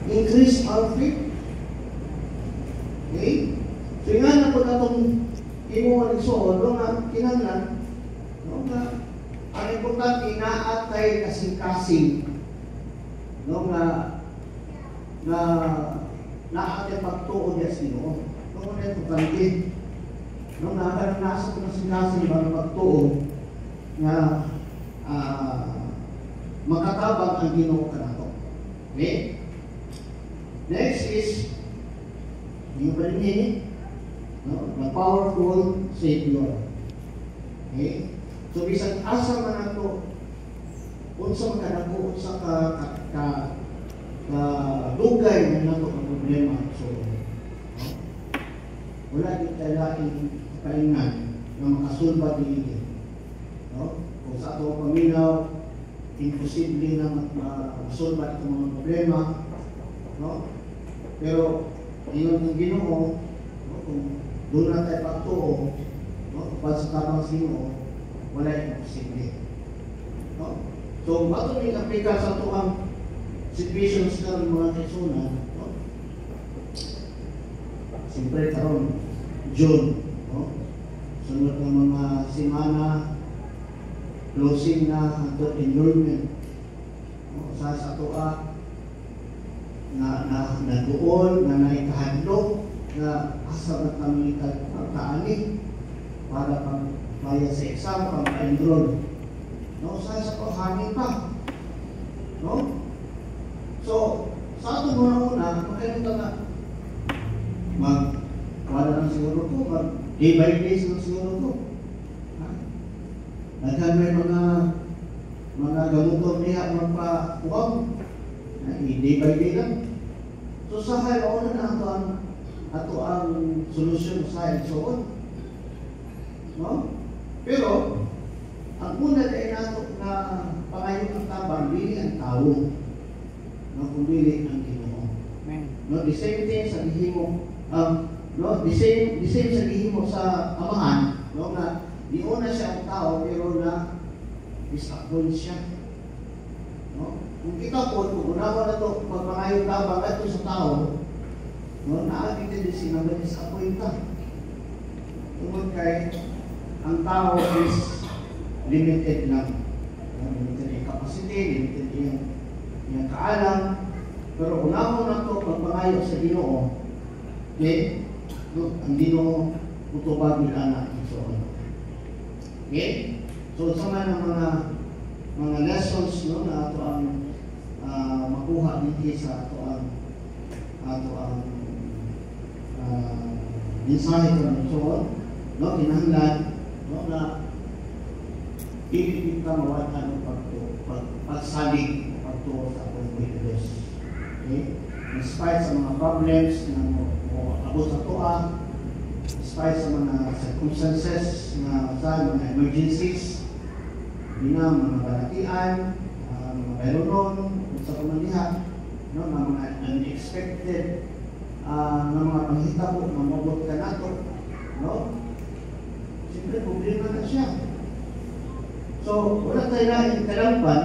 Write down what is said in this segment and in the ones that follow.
increase our faith. Okay? So nga na po natong imuha ni Sool, nga kinanglan, nga ang importante inaatay kasing-kasing nga naatay pagtuon niya sa Ginoo. Kung ano yung pagkakit, nga nasa ko kasing-kasing mga pagtuon nga makatabang ang Ginoo kanato. Okay? Next is yung palinhin, the powerful Savior. Okay? So, bisag asa man nato, unsa makadako, unsa ka dugay na nato ang problema. So, wala din kailangan kalingan na makasulba din. Kung sa ato paminaw, imposible na makasulba itong mga problema. Pero, iyon ang Ginoo, kung doon na tayo pagtuo, kapag sa tabang sa Ginoo, wala yung posible. So, bato may aplika sa ito ang situations ng mga kaisunan, siyempre karon June, sunod ng mga simana, closing na hangtod enrollment. Sa itoa, na doon, na naikahadlok, na asa na kami pagkaani para pagbayad sa exam, pag-enroll. Sa ito, hangin pa. So, sa ito muna-una, makalimutan na wala lang siguro ko, day by day siguro ko. Dahil may mga gamutong niya magpakuwag, day by day lang. So sa hayo na ato ang solusyon sa so on. Pero, ang una ay nato na pangayon ang tabang, dili ang tao, kundi ang Ginoo. The same thing sa gihimo, the same sa gihimo sa amahan, na di una siya ang tao, pero na disappoint siya. Kung kita po, kung unawa na ito, pagpangayong tabang ito sa tao, naagin din siya na disappoint ka. Tungkol kay, ang tao is limited lang. Limited yung capacity, limited yung kaalam. Pero unawa na ito, pagpangayo sa Ginoo, ang Ginoo, utubag nila na ito. Okay? So, sa mga lessons na ito ang makuha dito sa ito ang mensahe ko ng ito, kinahanglan, na pilitin ka mawatan ng pagsalig, pagtuo sa akong Diyos. Okay? In spite sa mga problems na abot sa tuwa, despite sa mga circumstances na sa mga emergencies, mga balatian, mga bayronon, sa pamalihan, na mga unexpected na mga panghitabo na mabot ka nato, siyempre problema na siya. So, wala tayo na yung kalampan,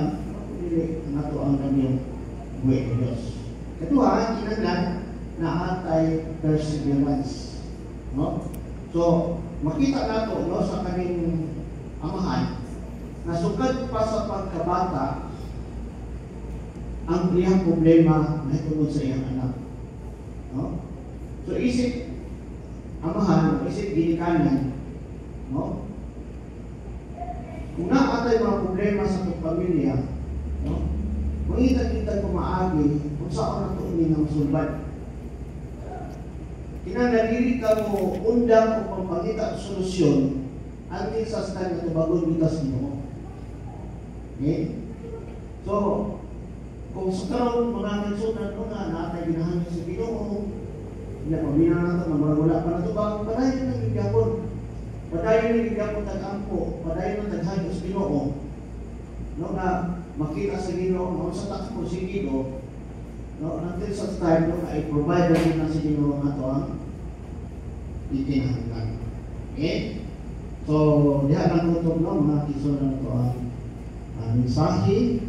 hindi nato ang kanyang buhay ng Diyos. Katuwa, kinaglan na anti-perseverance. So, makita nato sa kaning amahan na sukad pa sa pagkabata ang iyang problema na tungkol sa iyang anak. So, isip amahan, isip ginikanan, kung naatay mga problema sa pamilya, mangita-kita kumaagi kung saan na ito hindi ng sulbad. Kinanadiri ka mo undang o pagpangita at solusyon antil sa stand na bago bitas mo. Okay? So, kung sa karoon, mga nagsunan mo na naatay ginahan sa Ginoo, hindi pamina na ito, wala pa na ito, bakit padayon ng igapon? Padayon ng igapon tag-ampo, padayon ng taghayo sa Ginoo. Na makita sa Ginoo, kung sa takpo si Ginoo, until sa time ay provide rin na sa Ginoo nga ito ang itinahanglan. Okay? So, diha lang ito mga kisunan ito ang mensahe.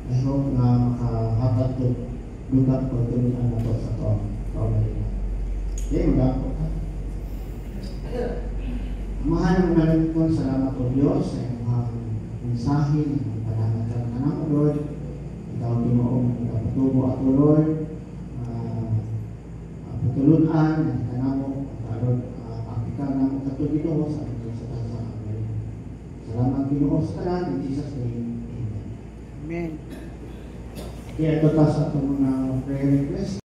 I hope na makahatag ito lugar pagtulunan na to sa pamalingan. Hindi, magdako ka. Mahal mo na rin po, salamat o Diyos sa iyong mensahe ng pananagal ka ng Lord. Ikaw Ginoong patubo at Lord, patulunan ng kanamo at Lord, pakikan ng katulino sa ating sa tasa. Salamat Ginoo sa tanan, in Jesus' name. Amen. Amen. Kaya ito sa itong mga prayer request.